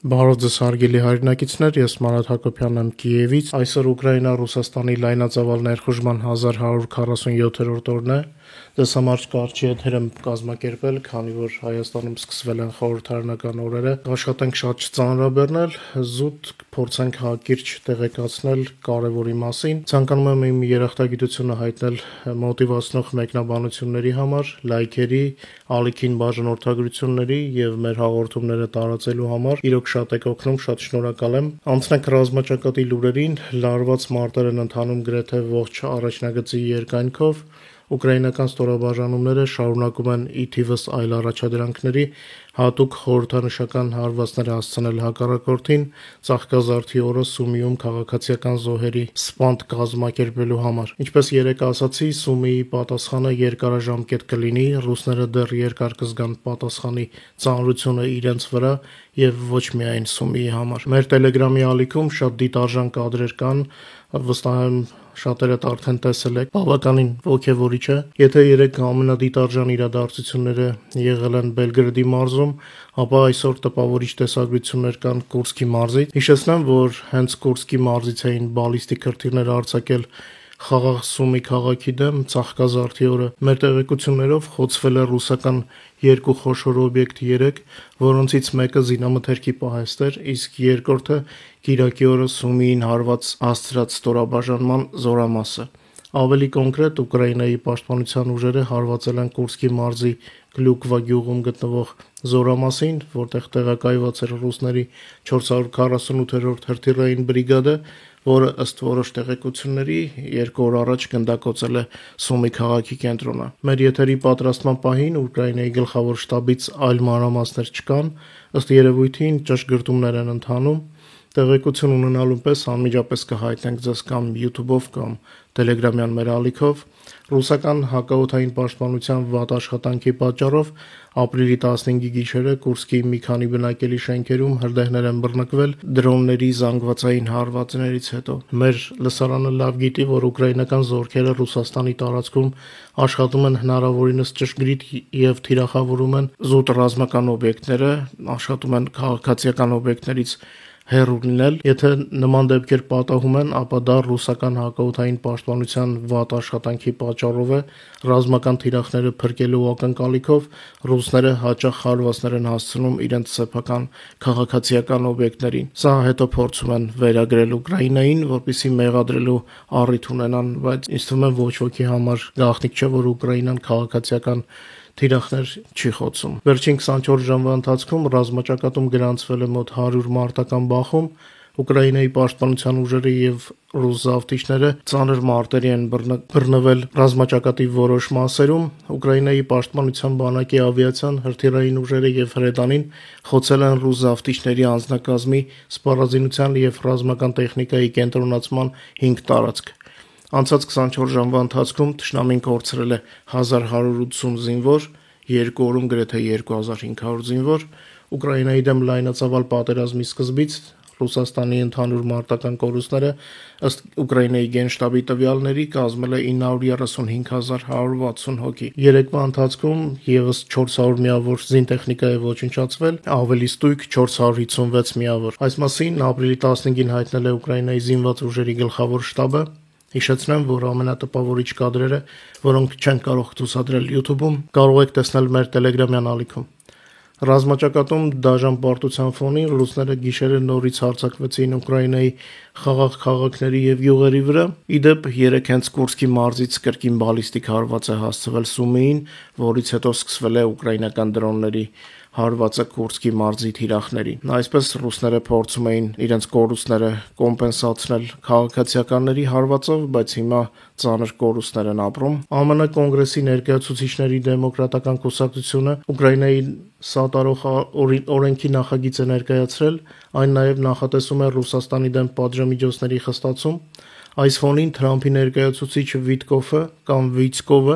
Բարև ձեզ հարգելի հայրենակիցներ, ես Մարատ Հակոբյանն եմ Կիևից։ Այսօր Ուկրաինա-Ռուսաստանի լայնածավալ ներխուժման 1147-րդ օրն է։ Դες համար կարճ եթեր եմ կազմակերպել, քանի որ Հայաստանում սկսվել են խորհրդարանական օրերը։ Աշխատենք շատ չծանրաբեռնել, զուտ փորձենք հակիրճ տեղեկացնել կարևորի մասին։ Ցանկանում եմ իմ երախտագիտությունը հայտնել մոտիվացնող մեկնաբանությունների համար, լայքերի, ալիքին բաժանորդագրությունների եւ մեր հաղորդումները տարածելու համար։ Իրոք շատ եք օգնում, շատ շնորհակալ եմ։ Անցնենք ռազմաճակատի լուրերին։ Լարված մարտեր են ընթանում գրեթե ողջ առաջնագծի երկայնքով։ Ուկրաինական ստորաբաժանումները շարունակում են ի թիվս այլ առաջադրանքների հատուկ խորհրդանշական հարվածներ հասցնել հակառակորդին Ծաղկազարդի օրը Սումիում քաղաքացիական զոհերի սպանդ կազմակերպելու համար։ Ինչպես երեկ ասացի, Սումիի պատասխանը երկարաժամկետ կլինի, ռուսները դեռ երկար կզգան պատասխանի ծանրությունը իրենց վրա եւ ոչ միայն Սումիի համար։ Մեր Telegram-ի ալիքում շատ դիտարժան կադրեր կան, վստահ եմ շատերդ արդեն տեսել եք, բավականին ոգևորիչ է։ Եթե երեք ամենադիտարժան իրադարձությունները եղել են Բելգրադի մարզում, ապա այսօր տպավորիչ տեսագրություններ կան Կուրսկի մարզից։ Հիշեցնեմ, որ հենց Կուրսկի մարզից էին բալիստիկ հրթիռներ արձակել Խաղաղ Սումի քաղաքի դեմ Ծաղկազարդի օրը։ Մեր տեղեկություններով խոցվել է ռուսական երկու խոշոր օբյեկտ 3, որոնցից մեկը զինամթերքի պահեստ էր, իսկ երկրորդը Կիրակի օրը Սումիին հարված հասցրած ստորաբաժանման զորամասը։ Ավելի կոնկրետ, Ուկրաինայի պաշտպանության ուժերը հարվածել են Կուրսկի մարզի Գլյուկվա գյուղում գտնվող զորամասին, որտեղ տեղակայված էր ռուսների 448-րդ հրթիռային բրիգադը, որը ըստ որոշ տեղեկությունների 2 օր առաջ գնդակոծել է Սումի քաղաքի կենտրոնը։ Մեր եթերի պատրաստման պահին Ուկրաինայի գլխավոր շտաբից այլ մանրամասներ չկան, ըստ երևույթին ճշգրտումներ են ընթանում։ Տեղեկություն ունենալուն պես անմիջապես կհայտնենք ձեզ կամ YouTube-ով կամ Telegram-յան մեր ալիքով։ Ռուսական հակաօդային պաշտպանության վատ աշխատանքի պատճառով ապրիլի 15-ի գիշերը Կուրսկի մի քանի բնակելի շենքերում հրդեհներ են բռնկվել դրոնների զանգվածային հարվածներից հետո։ Մեր լսարանը լավ գիտի, որ ուկրաինական զորքերը Ռուսաստանի տարածքում աշխատում են հնարավորինս ճշգրիտ եւ թիրախավորում են զուտ ռազմական օբյեկտները, աշխատում են քաղաքացիական օբյեկտներից հեռու լինել։ Եթե նման դեպքեր պատահում են, ապա դա ռուսական հակաօդային պաշտպանության վատ աշխատանքի պատճառով է։ Ռազմական թիրախները փրկելու ակնկալիքով ռուսները հաճախ հարվածներ են հասցնում իրենց սեփական քաղաքացիական օբյեկտներին։ Սա հետո փորձում են վերագրել Ուկրաինային, որպեսզի մեղադրելու առիթ ունենան, բայց ինձ թվում է ոչ ոքի համար գաղտնիք չէ, որ Ուկրաինան քաղաքացիական թիրախներ չի խոցում։ Վերջին 24 ժամվա ընթացքում ռազմաճակատում գրանցվել է մոտ 100 մարտական բախում։ Ուկրաինայի պաշտպանության ուժերը եւ ռուս զավթիչները ծանր մարտերի են բռնվել ռազմաճակատի որոշ մասերում։ Ուկրաինայի պաշտպանության բանակի ավիացիան, հրթիռային ուժերը եւ հրետանին խոցել են ռուս զավթիչների անձնակազմի, սպառազինության եւ ռազմական տեխնիկայի կենտրոնացման 5 տարածք։ Անցած 24 ժամվա ընթացքում թշնամին կորցրել է 1180 զինվոր, 2 օրում գրեթե 2500 զինվոր։ Ուկրաինայի դեմ լայնածավալ պատերազմի սկզբից Ռուսաստանի ընդհանուր մարտական կորուստները ըստ Ուկրաինայի գենշտաբի տվյալների կազմել է 935160 հոգի։ Երեկվա ընթացքում եւս 400 միավոր զինտեխնիկա է ոչնչացվել, ավելի ստույգ 456 միավոր։ Այս մասին ապրիլի 15-ին հայտնել է Ուկրաինայի զինված ուժերի գլխավոր շտաբը։ Հիշեցնեմ, որ ամենատպավորիչ կադրերը, որոնք չեն կարող ցուցադրել YouTube-ում, կարող եք տեսնել մեր Telegram-յան ալիքում։ Ռազմաճակատում դաժան պարտության ֆոնին ռուսները գիշերը նորից հարձակվեցին Ուկրաինայի խաղաղ քաղաքների եւ գյուղերի վրա։ Իդեպ երեք հենց Կուրսկի մարզից կրկին բալիստիկ հարված է հասցվել Սումիին, որից հետո սկսվել է ուկրաինական դրոնների հարվածը Կուրսկի մարզի թիրախներին։ Այսպես ռուսները փորձում էին իրենց կորուստները կոմպենսացնել քաղաքացիականների հարվածով, բայց հիմա ծանր կորուստներ են ապրում։ ԱՄՆ կոնգրեսի ներկայացուցիչների դեմոկրատական կուսակցությունը Ուկրաինայի սատարող օրենքի նախագիծ է ներկայացրել, այն նաև նախատեսում է Ռուսաստանի դեմ պատժամիջոցների խստացում։ Այս ֆոնին Թրամփի ներկայացուցիչ Վիտկոֆը կամ Վիցկովը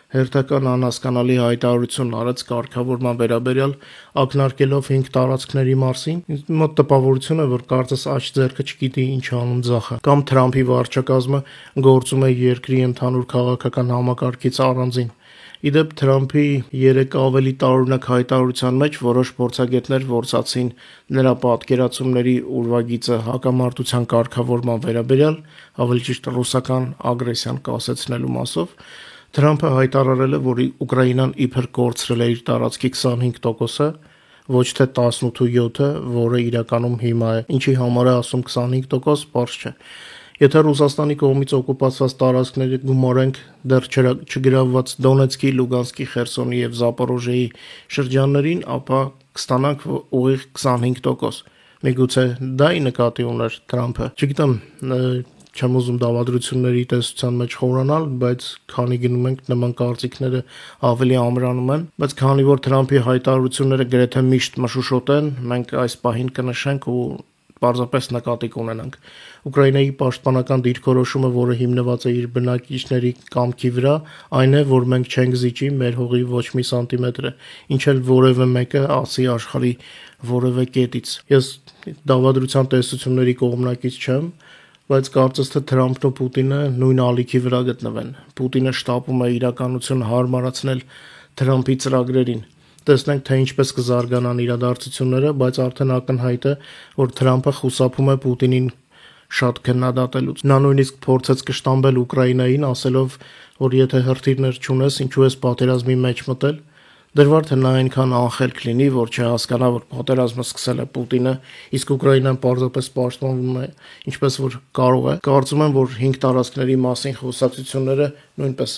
հերթական անհասկանալի հայտարարություն արեց կարգավորման վերաբերյալ, ակնարկելով 5 տարածքների մասին։ Մոտ տպավորություն է, որ կարծես աջ ձեռքը չգիտի ինչ անում ձախը, կամ Թրամփի վարչակազմը գործում է երկրի ընդհանուր քաղաքական համակարգից առանձին։ Իդեպ Թրամփի 3 ավելի տարօրինակ հայտարարության մեջ որոշ փորձագետներ որսացին նրա պատկերացումների ուրվագիծը հակամարտության կարգավորման վերաբերյալ, ավելի ճիշտ ռուսական ագրեսիան կասեցնելու մասով։ Թրամփը հայտարարել է, որ Ուկրաինան իբր կորցրել է իր տարածքի 25%-ը, ոչ թե 18-7-ը, որը իրականում հիմա է, ինչի համար է ասում 25%, պարզ չէ։ Եթե Ռուսաստանի կողմից օկուպացված տարածքները գումարենք դեռ չգրավված Դոնեցկի, Լուգանսկի, Խերսոնի եւ Զապորոժիեի շրջաններին, ապա կստանանք ուղիղ 25%։ Միգուցե դա ի նկատի ուներ Թրամփը։ Չգիտեմ, չեմ ուզում դավադրությունների տեսության մեջ խորանալ, բայց քանի գնում ենք նման կարծիքները ավելի ամրանում են, բայց քանի որ Թրամփի հայտարարությունները գրեթե միշտ մշուշոտ են, մենք այս պահին կնշենք ու պարզապես նկատի կունենանք։ Ուկրաինայի պաշտպանական դիրքորոշումը, որը հիմնված է իր բնակիչների կամքի վրա, այն է, որ մենք չենք զիջի մեր հողի ոչ մի սանտիմետրը, ինչ էլ որևէ մեկը ասի աշխարհի որևէ կետից։ Ես դավադրության տեսությունների կողմնակից չեմ, բայց կարծես թե Թրամփն ու Պուտինը նույն ալիքի վրա գտնվեն։ Պուտինը շտապում է իրականություն հարմարացնել Թրամփի ծրագրերին։ Տեսնենք, թե ինչպես կզարգանան իրադարձությունները, բայց արդեն ակնհայտ է, որ Թրամփը խուսափում է Պուտինին շատ քննադատելուց։ Նա նույնիսկ փորձեց կշտամբել Ուկրաինային, ասելով, որ եթե հրթիռներ չունես, ինչու ես պատերազմի մեջ մտել։ Դժվար թե նա այնքան անխելք լինի, որ չհասկանա, որ պատերազմը սկսել է Պուտինը, իսկ Ուկրաինան պարզապես պաշտպանվում է, ինչպես որ կարող է։ Կարծում եմ, որ 5 տարածքների մասին խոսակցությունները նույնպես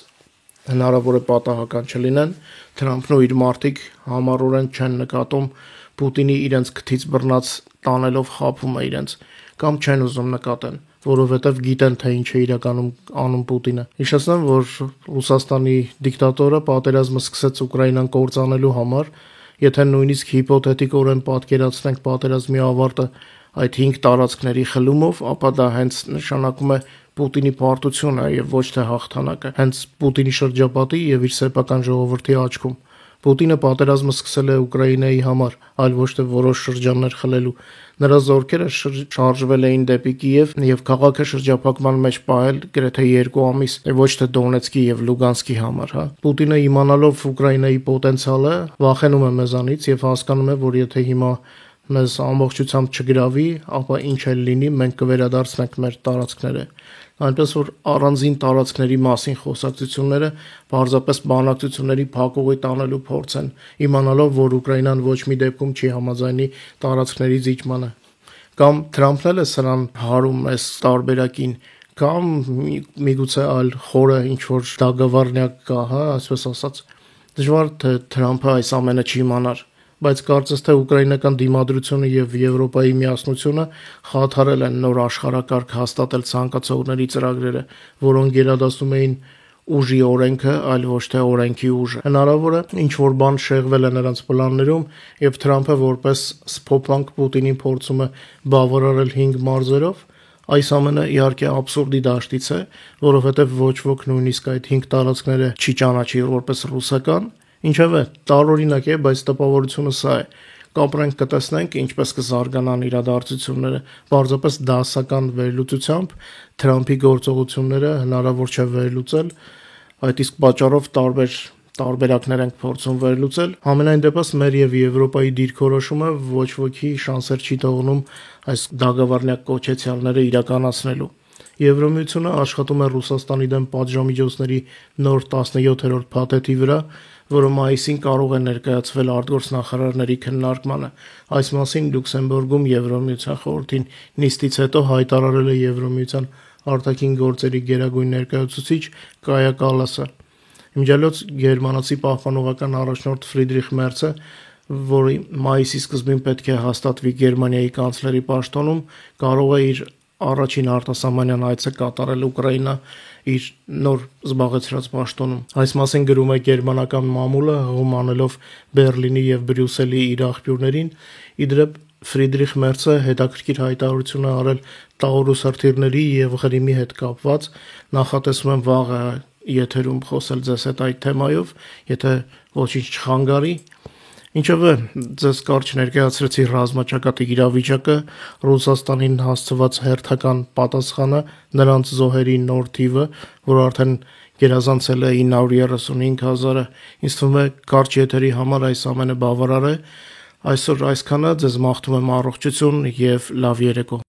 հնարավոր է պատահական չլինեն։ Թրամփն ու իր մարդիկ համառորեն չեն նկատում Պուտինի իրենց քթից բռնած տանելով խաբում է իրենց, կամ չեն ուզում նկատեն, որովհետև գիտեն, թե ինչ է իրականում անում Պուտինը։ Հիշեցնեմ, որ Ռուսաստանի դիկտատորը պատերազմը սկսեց Ուկրաինան կործանելու համար, եթե նույնիսկ հիպոթետիկորեն պատկերացնենք պատերազմի ավարտը այդ 5 տարածքների խլումով, ապա դա հենց նշանակում է Պուտինի պարտությունը եւ ոչ թե հաղթանակը, հենց Պուտինի շրջապատի եւ իր սեփական ժողովրդի աչքում։ Պուտինը պատերազմը սկսել է Ուկրաինայի համար, այլ ոչ թե որոշ շրջաններ խլելու։ Նրա զորքերը շարժվել էին դեպի Կիև եւ քաղաքը շրջափակման մեջ պահել գրեթե 2 ամիս, ոչ թե Դոնեցկի եւ Լուգանսկի համար, հա։ Պուտինը իմանալով Ուկրաինայի պոտենցիալը վախենում է մեզանից եւ հասկանում է, որ եթե հիմա մեզ ամբողջությամբ չգրավի, ապա ինչ էլ լինի, մենք կվերադարձնենք մեր տարածքները։ Այնպես որ առանձին տարածքների մասին խոսակցությունները պարզապես բանակցությունների փակուղի տանելու փորձ են, իմանալով, որ Ուկրաինան ոչ մի դեպքում չի համաձայնի տարածքների զիջմանը։ Կամ Թրամփն էլ է սրան հարում այս տարբերակին, կամ միգուցե այլ խորը ինչ որ դագավառնյակ կա, հա, այսպես ասած։ Դժվար թե Թրամփը այս ամենը չիմանար, բայց կարծես թե ուկրաինական դիմադրությունը եւ Եվրոպայի միասնությունը խաթարել են նոր աշխարհակարգ հաստատել ցանկացողների ծրագրերը, որոնք գերադասում էին ուժի օրենքը, այլ ոչ թե օրենքի ուժը։ Հնարավոր է ինչ որ բան շեղվել է նրանց պլաններում եւ Թրամփը որպես սփոփանք Պուտինին փորձում է բավարարել 5 մարզերով։ Այս ամենը իհարկե աբսուրդի դաշտից է, որովհետեւ ոչ ոք նույնիսկ այդ 5 տարածքները չի ճանաչի որպես ռուսական։ Ինչևէ, տարօրինակ է, բայց տպավորությունը սա է։ Կապրենք կտեսնենք ինչպես կզարգանան իրադարձությունները, պարզապես դասական վերլուծությամբ Թրամփի գործողությունները հնարավոր չէ վերլուծել, այդ իսկ պատճառով տարբերակներ ենք փորձում վերլուծել։ Համենայն դեպս մեր եւ Եվրոպայի դիրքորոշումը ոչ ոքի շանսեր չի թողնում այս դագավառնյակ կոչեցյալները իրականացնելու։ Եվրոմիությունը աշխատում է Ռուսաստանի դեմ պատժամիջոցների նոր 17-րդ փաթեթի վրա, որը մայիսին կարող է ներկայացվել արտգործնախարարների քննարկմանը։ Այս մասին Լյուքսեմբուրգում Եվրոմիության խորհրդին նիստից հետո հայտարարել է Եվրոմիության արտաքին գործերի գերագույն ներկայացուցիչ Կայա Կալասը։ Իմջալոց գերմանացի պահպանողական առաջնորդ Ֆրիդրիխ Մերցը, որի մայիսի սկզբին պետք է հաստատվի Գերմանիայի կանցլերի պաշտոնում, կարող է իր առաջին արտասահմանյան այցը կատարել Ուկրաինա իր նոր զբաղեցրած պաշտոնում։ Այս մասին գրում է գերմանական մամուլը, հղում անելով Բերլինի եւ Բրյուսելի իր աղբյուրներին։ Իդրեպ Ֆրիդրիխ Մերցը հետաքրքիր հայտարարություն է արել Տաուրուս հրթիռների եւ Ղրիմի հետ կապված։ Նախատեսում եմ վաղը եթերում խոսել ձեզ հետ այդ թեմայով, եթե ոչինչ չխանգարի։ Ինչևէ, ձեզ կարճ ներկայացրեցի ռազմաճակատի իրավիճակը, Ռուսաստանին հասցված հերթական պատասխանը, նրանց զոհերի նոր թիվը, որ արդեն գերազանցել է 935,000-ը։ Ինձ թվում է կարճ եթերի համար այս ամենը բավարար է։ Այսօր այսքանը, ձեզ մաղթում եմ առողջություն եւ լավ երեկո։